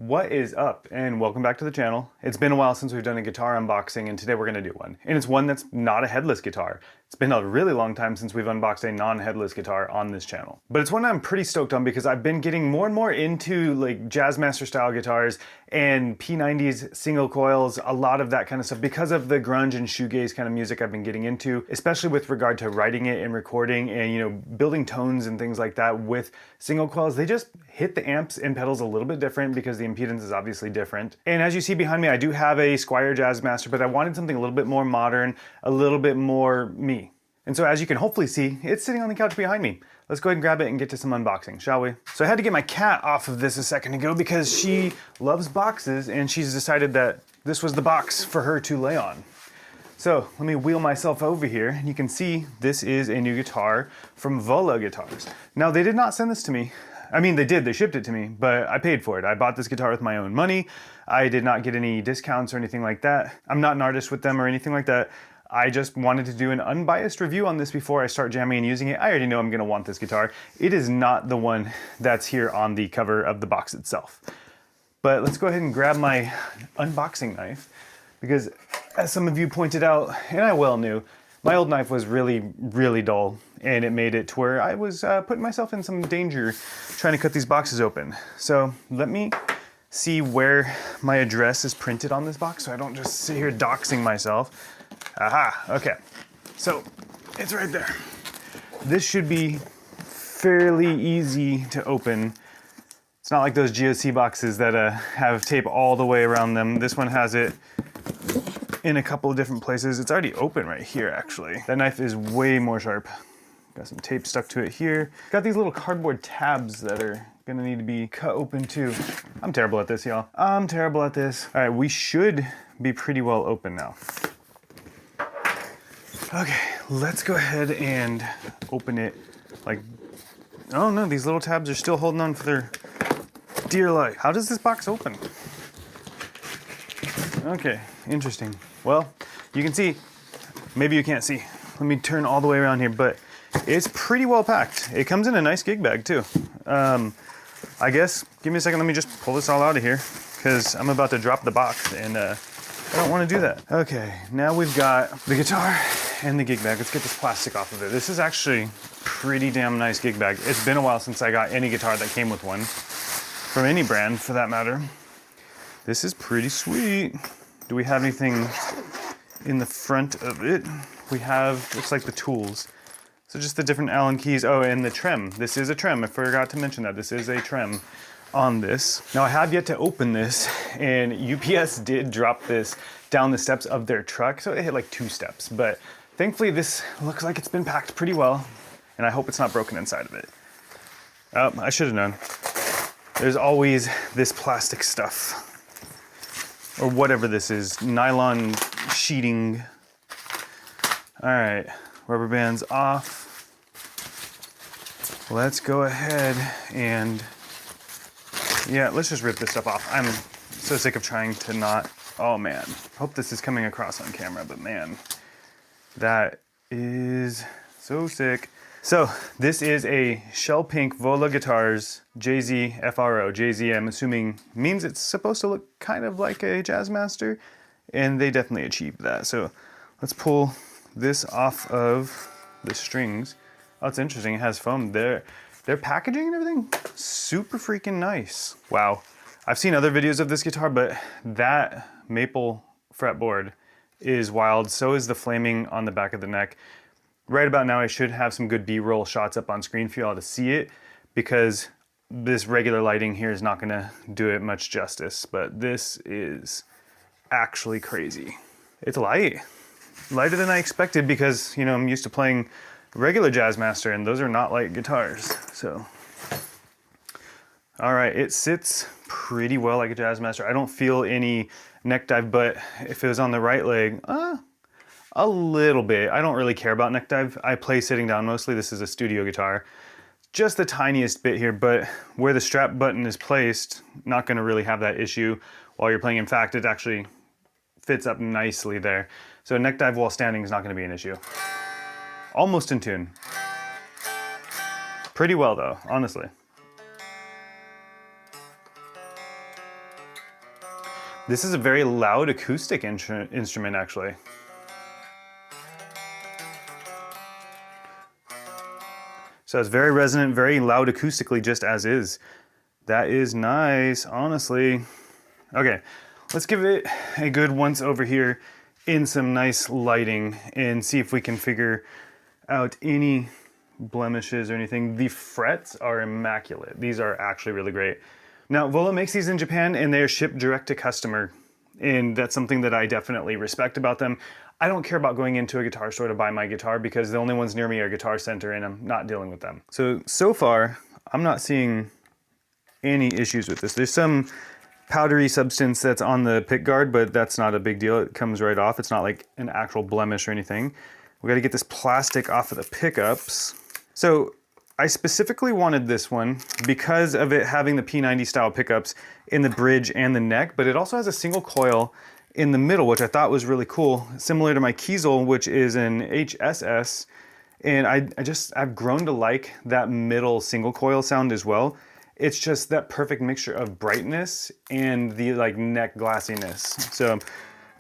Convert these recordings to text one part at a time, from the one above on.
What is up, and welcome back to the channel. It's been a while since we've done a guitar unboxing, and today we're going to do one. And it's one that's not a headless guitar. It's been a really long time since we've unboxed a non-headless guitar on this channel. But it's one I'm pretty stoked on because I've been getting more and more into like Jazzmaster style guitars and P90s, single coils, a lot of that kind of stuff because of the grunge and shoegaze kind of music I've been getting into, especially with regard to writing it and recording and, you know, building tones and things like that with single coils. They just hit the amps and pedals a little bit different because the impedance is obviously different. And as you see behind me, I do have a Squier Jazzmaster, but I wanted something a little bit more modern, a little bit more me. And so as you can hopefully see, it's sitting on the couch behind me. Let's go ahead and grab it and get to some unboxing, shall we? So I had to get my cat off of this a second ago because she loves boxes and she's decided that this was the box for her to lay on. So let me wheel myself over here and you can see this is a new guitar from Vola Guitars. Now they did not send this to me. I mean, they did, they shipped it to me, but I paid for it. I bought this guitar with my own money. I did not get any discounts or anything like that. I'm not an artist with them or anything like that. I just wanted to do an unbiased review on this before I start jamming and using it. I already know I'm gonna want this guitar. It is not the one that's here on the cover of the box itself. But let's go ahead and grab my unboxing knife because as some of you pointed out, and I well knew, my old knife was really, really dull and it made it to where I was putting myself in some danger trying to cut these boxes open. So let me see where my address is printed on this box so I don't just sit here doxing myself. Aha, okay. So it's right there. This should be fairly easy to open. It's not like those GOC boxes that have tape all the way around them. This one has it in a couple of different places. It's already open right here, actually. That knife is way more sharp. Got some tape stuck to it here. Got these little cardboard tabs that are gonna need to be cut open too. I'm terrible at this, y'all. I'm terrible at this. All right, we should be pretty well open now. Okay, let's go ahead and open it like, oh no, these little tabs are still holding on for their dear life. How does this box open? Okay, interesting. Well, you can see, maybe you can't see. Let me turn all the way around here, but it's pretty well packed. It comes in a nice gig bag too. I guess, give me a second, let me just pull this all out of here because I'm about to drop the box and I don't want to do that. Okay, now we've got the guitar and the gig bag. Let's get this plastic off of it. This is actually pretty damn nice gig bag. It's been a while since I got any guitar that came with one, from any brand for that matter. This is pretty sweet. Do we have anything in the front of it? We have, looks like the tools. So just the different Allen keys. Oh, and the trem. This is a trem. I forgot to mention that. This is a trem on this. Now I have yet to open this, and UPS did drop this down the steps of their truck. So it hit like 2 steps, but thankfully this looks like it's been packed pretty well, and I hope it's not broken inside of it. Oh, I should have known. There's always this plastic stuff, or whatever this is, nylon sheeting. All right, rubber bands off. Let's go ahead and, yeah, let's just rip this stuff off. I'm so sick of trying to not, oh man. Hope this is coming across on camera, but man, that is so sick. So this is a shell pink Vola Guitars JZ FRO. JZ, I'm assuming, means it's supposed to look kind of like a Jazzmaster, and they definitely achieved that. So let's pull this off of the strings. Oh, it's interesting, it has foam there. Their packaging and everything, super freaking nice. Wow. I've seen other videos of this guitar, but that maple fretboard is wild. So is the flaming on the back of the neck. Right about now, I should have some good B-roll shots up on screen for y'all to see it because this regular lighting here is not gonna do it much justice, but this is actually crazy. It's light, lighter than I expected because, you know, I'm used to playing regular Jazzmaster and those are not light guitars, so. All right, it sits pretty well like a Jazzmaster. I don't feel any neck dive, but if it was on the right leg, a little bit. I don't really care about neck dive. I play sitting down mostly. This is a studio guitar. Just the tiniest bit here, but where the strap button is placed, not gonna really have that issue while you're playing. In fact, it actually fits up nicely there. So neck dive while standing is not gonna be an issue. Almost in tune. Pretty well though, honestly. This is a very loud acoustic instrument actually. So it's very resonant, very loud acoustically just as is. That is nice, honestly. Okay, let's give it a good once over here in some nice lighting and see if we can figure out any blemishes or anything. The frets are immaculate. These are actually really great. Now, Vola makes these in Japan and they are shipped direct to customer. And that's something that I definitely respect about them. I don't care about going into a guitar store to buy my guitar because the only ones near me are Guitar Center and I'm not dealing with them. So far, I'm not seeing any issues with this. There's some powdery substance that's on the pick guard, but that's not a big deal. It comes right off. It's not like an actual blemish or anything. We got to get this plastic off of the pickups. So I specifically wanted this one because of it having the P90 style pickups in the bridge and the neck, but it also has a single coil in the middle, which I thought was really cool, similar to my Kiesel, which is an HSS. And I've grown to like that middle single coil sound as well. It's just that perfect mixture of brightness and the like neck glassiness. So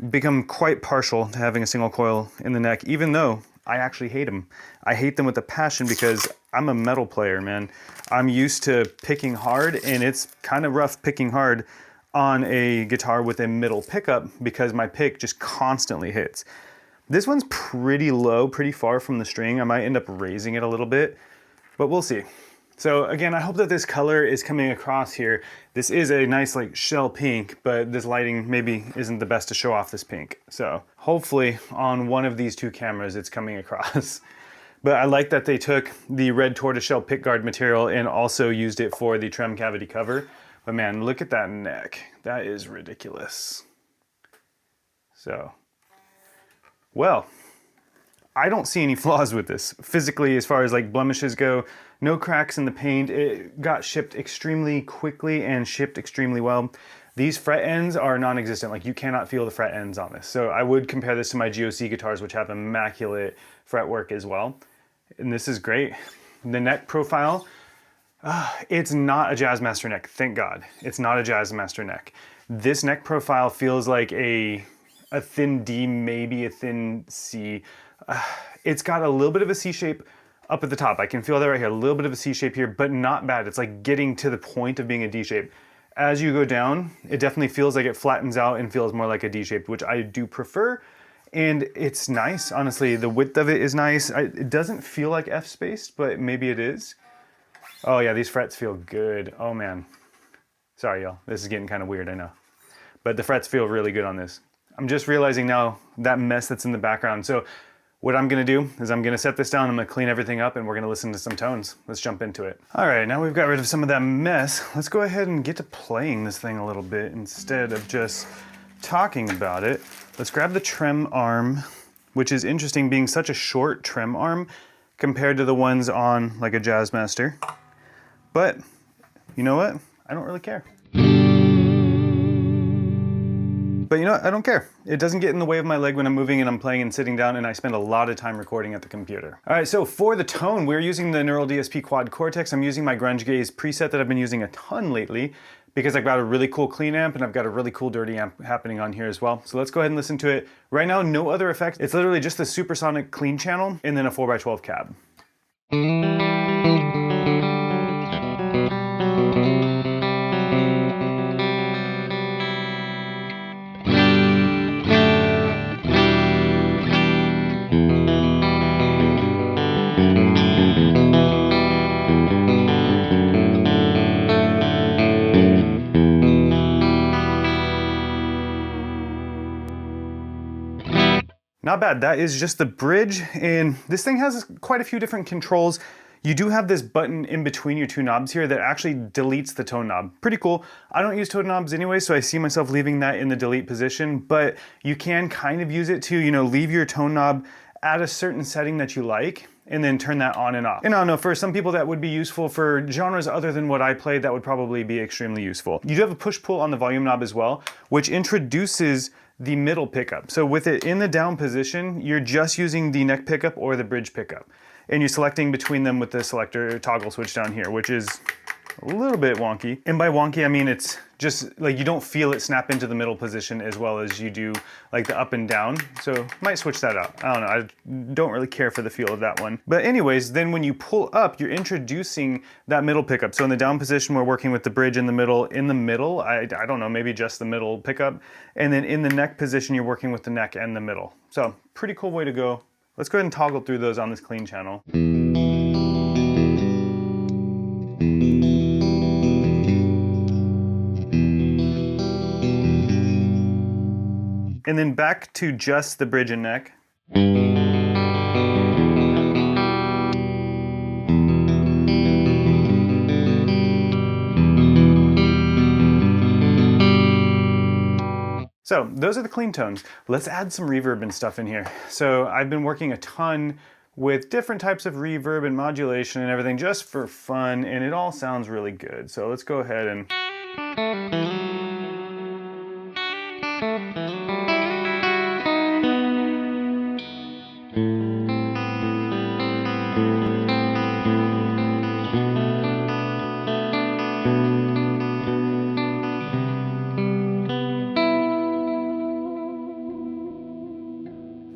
become quite partial to having a single coil in the neck, even though I actually hate them. I hate them with a passion because I'm a metal player, man. I'm used to picking hard, and it's kind of rough picking hard on a guitar with a middle pickup because my pick just constantly hits. This one's pretty low, pretty far from the string. I might end up raising it a little bit, but we'll see. So again, I hope that this color is coming across here. This is a nice like shell pink, but this lighting maybe isn't the best to show off this pink. So hopefully on one of these two cameras it's coming across. But I like that they took the red tortoiseshell pickguard material and also used it for the trem cavity cover. But man, look at that neck. That is ridiculous. So, well, I don't see any flaws with this. Physically, as far as like blemishes go, no cracks in the paint. It got shipped extremely quickly and shipped extremely well. These fret ends are non-existent. Like you cannot feel the fret ends on this. So I would compare this to my GOC guitars, which have immaculate fretwork as well. And this is great. The neck profile, it's not a Jazzmaster neck, thank God. It's not a Jazzmaster neck. This neck profile feels like a thin D, maybe a thin C. It's got a little bit of a C shape up at the top. I can feel that right here, a little bit of a C shape here, but not bad. It's like getting to the point of being a D shape. As you go down, it definitely feels like it flattens out and feels more like a D shape, which I do prefer. And it's nice, honestly. The width of it is nice. It doesn't feel like F-spaced, but maybe it is. Oh yeah, these frets feel good. Oh man. Sorry y'all, this is getting kind of weird, I know. But the frets feel really good on this. I'm just realizing now that mess that's in the background. So what I'm gonna do is I'm gonna set this down, I'm gonna clean everything up, and we're gonna listen to some tones. Let's jump into it. All right, now we've got rid of some of that mess. Let's go ahead and get to playing this thing a little bit instead of just talking about it. Let's grab the trem arm, which is interesting being such a short trem arm compared to the ones on like a Jazzmaster. But you know what? I don't really care. But you know what? I don't care. It doesn't get in the way of my leg when I'm moving and I'm playing and sitting down, and I spend a lot of time recording at the computer. All right, so for the tone, we're using the Neural DSP Quad Cortex. I'm using my Grunge preset that I've been using a ton lately because I've got a really cool clean amp and I've got a really cool dirty amp happening on here as well. So let's go ahead and listen to it. Right now, no other effects. It's literally just the supersonic clean channel and then a 4x12 cab. Not bad. That is just the bridge, and this thing has quite a few different controls. You do have this button in between your two knobs here that actually deletes the tone knob. Pretty cool. I don't use tone knobs anyway, so I see myself leaving that in the delete position, but you can kind of use it to, you know, leave your tone knob at a certain setting that you like, and then turn that on and off. And I don't know, for some people that would be useful. For genres other than what I play, that would probably be extremely useful. You do have a push-pull on the volume knob as well, which introduces the middle pickup. So with it in the down position, you're just using the neck pickup or the bridge pickup. And you're selecting between them with the selector toggle switch down here, which is a little bit wonky. And by wonky, I mean it's just like you don't feel it snap into the middle position as well as you do like the up and down. So might switch that out. I don't know, I don't really care for the feel of that one. But anyways, then when you pull up, you're introducing that middle pickup. So in the down position, we're working with the bridge in the middle. In the middle, I don't know, maybe just the middle pickup. And then in the neck position, you're working with the neck and the middle. So pretty cool way to go. Let's go ahead and toggle through those on this clean channel. And then back to just the bridge and neck. So those are the clean tones. Let's add some reverb and stuff in here. So I've been working a ton with different types of reverb and modulation and everything just for fun, and it all sounds really good. So let's go ahead and...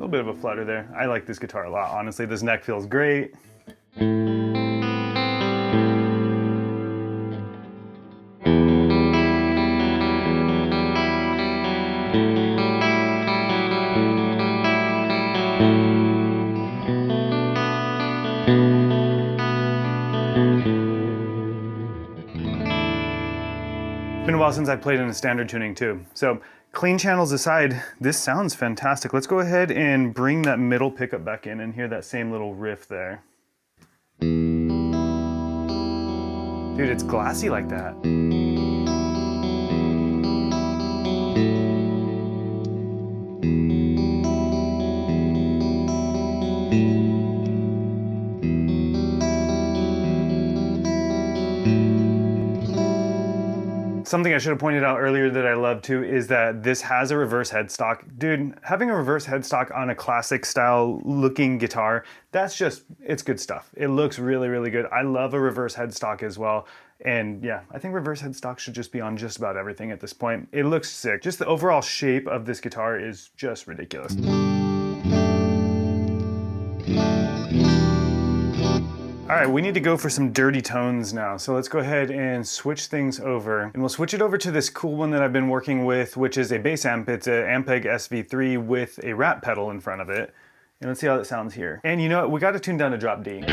bit of a flutter there. I like this guitar a lot, honestly. This neck feels great. It's been a while since I played in a standard tuning too. So clean channels aside, this sounds fantastic. Let's go ahead and bring that middle pickup back in and hear that same little riff there. Dude, it's glassy like that. Something I should have pointed out earlier that I love too is that this has a reverse headstock. Dude, having a reverse headstock on a classic style looking guitar, that's just, it's good stuff. It looks really, really good. I love a reverse headstock as well. And yeah, I think reverse headstock should just be on just about everything at this point. It looks sick. Just the overall shape of this guitar is just ridiculous. All right, we need to go for some dirty tones now. So let's go ahead and switch things over. And we'll switch it over to this cool one that I've been working with, which is a bass amp. It's an Ampeg SV3 with a rat pedal in front of it. And let's see how that sounds here. And you know what, we got to tune down to drop D.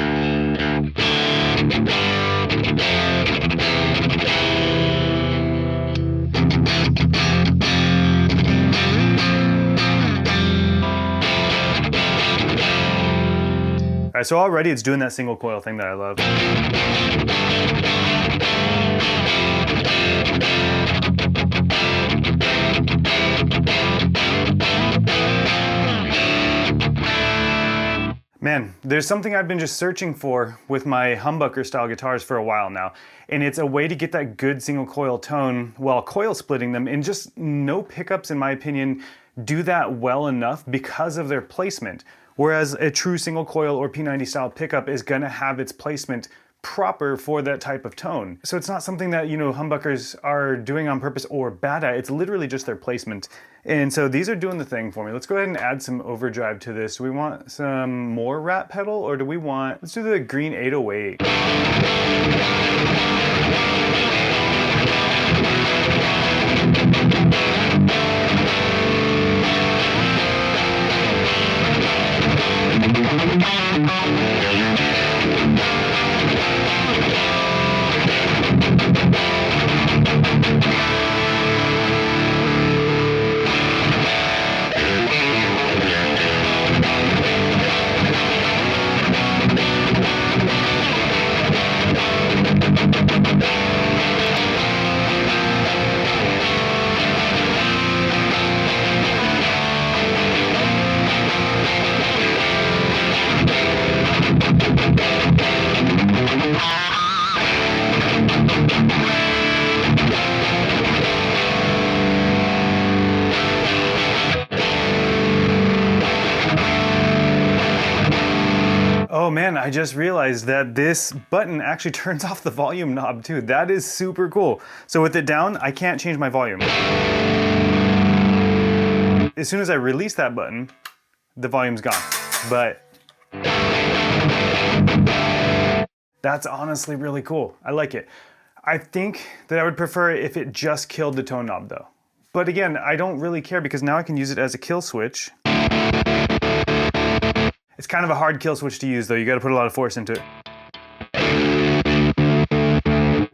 All right, so already it's doing that single coil thing that I love. Man, there's something I've been just searching for with my humbucker style guitars for a while now. And it's a way to get that good single coil tone while coil splitting them, and just no pickups, in my opinion, do that well enough because of their placement. Whereas a true single coil or P90 style pickup is gonna have its placement proper for that type of tone. So it's not something that, you know, humbuckers are doing on purpose or bad at, it's literally just their placement. And so these are doing the thing for me. Let's go ahead and add some overdrive to this. Do we want some more rat pedal, or do we want, let's do the green 808. Oh man, I just realized that this button actually turns off the volume knob too. That is super cool. So with it down, I can't change my volume. As soon as I release that button, the volume's gone. But that's honestly really cool. I like it. I think that I would prefer it if it just killed the tone knob though. But again, I don't really care because now I can use it as a kill switch. It's kind of a hard kill switch to use though. You gotta put a lot of force into it.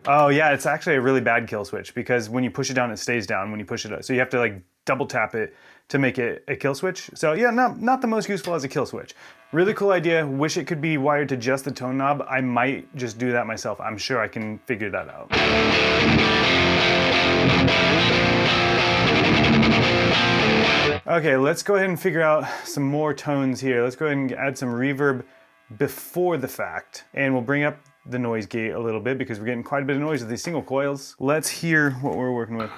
Oh yeah, it's actually a really bad kill switch because when you push it down, it stays down when you push it up. So you have to like double tap it to make it a kill switch. So yeah, not the most useful as a kill switch. Really cool idea. Wish it could be wired to just the tone knob. I might just do that myself. I'm sure I can figure that out. Okay, let's go ahead and figure out some more tones here. Let's go ahead and add some reverb before the fact. And we'll bring up the noise gate a little bit because we're getting quite a bit of noise with these single coils. Let's hear what we're working with.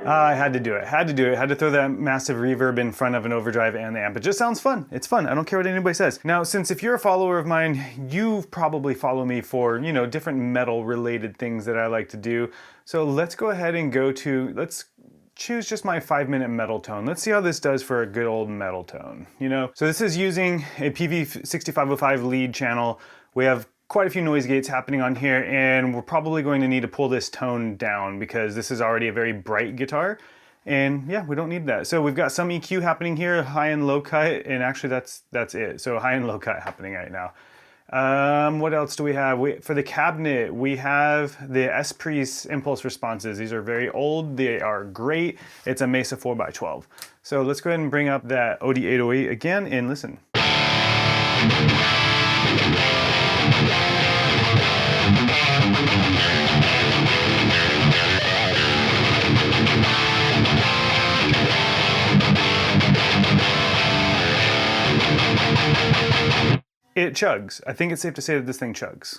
I had to do it, had to throw that massive reverb in front of an overdrive and the amp. It just sounds fun. It's fun. I don't care what anybody says. Now, since if you're a follower of mine, you probably follow me for, you know, different metal related things that I like to do. So let's go ahead and let's choose just my 5-minute metal tone. Let's see how this does for a good old metal tone, you know? So this is using a PV6505 lead channel. We have quite a few noise gates happening on here, and we're probably going to need to pull this tone down because this is already a very bright guitar. And yeah, we don't need that. So we've got some EQ happening here, high and low cut, and actually that's it. So high and low cut happening right now. What else do we have? For the cabinet, we have the Espri's impulse responses. These are very old, they are great. It's a Mesa 4x12. So let's go ahead and bring up that OD808 again and listen. It chugs. I think it's safe to say that this thing chugs.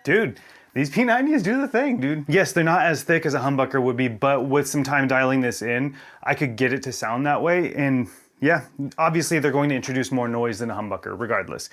Dude, these P90s do the thing, dude. Yes, they're not as thick as a humbucker would be, but with some time dialing this in, I could get it to sound that way. And yeah, obviously they're going to introduce more noise than a humbucker, regardless.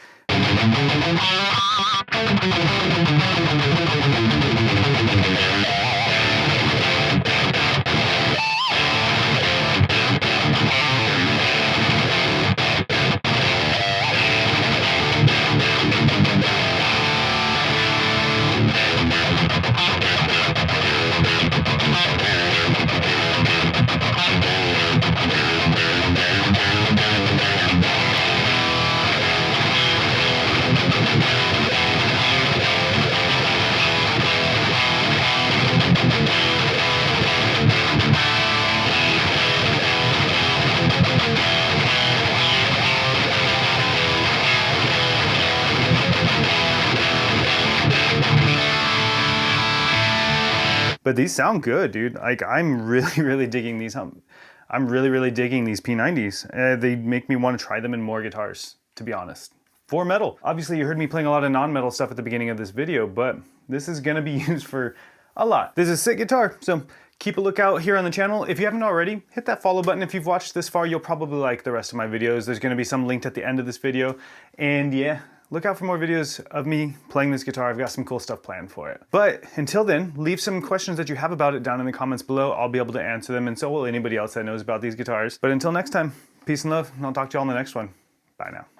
But these sound good, dude. Like, I'm really digging these. I'm really digging these P90s. They make me want to try them in more guitars, to be honest. For metal. Obviously, you heard me playing a lot of non-metal stuff at the beginning of this video, but this is gonna be used for a lot. This is a sick guitar, so keep a lookout here on the channel. If you haven't already, hit that follow button. If you've watched this far, you'll probably like the rest of my videos. There's gonna be some linked at the end of this video. And yeah, look out for more videos of me playing this guitar. I've got some cool stuff planned for it. But until then, leave some questions that you have about it down in the comments below. I'll be able to answer them, and so will anybody else that knows about these guitars. But until next time, peace and love, and I'll talk to you all in the next one. Bye now.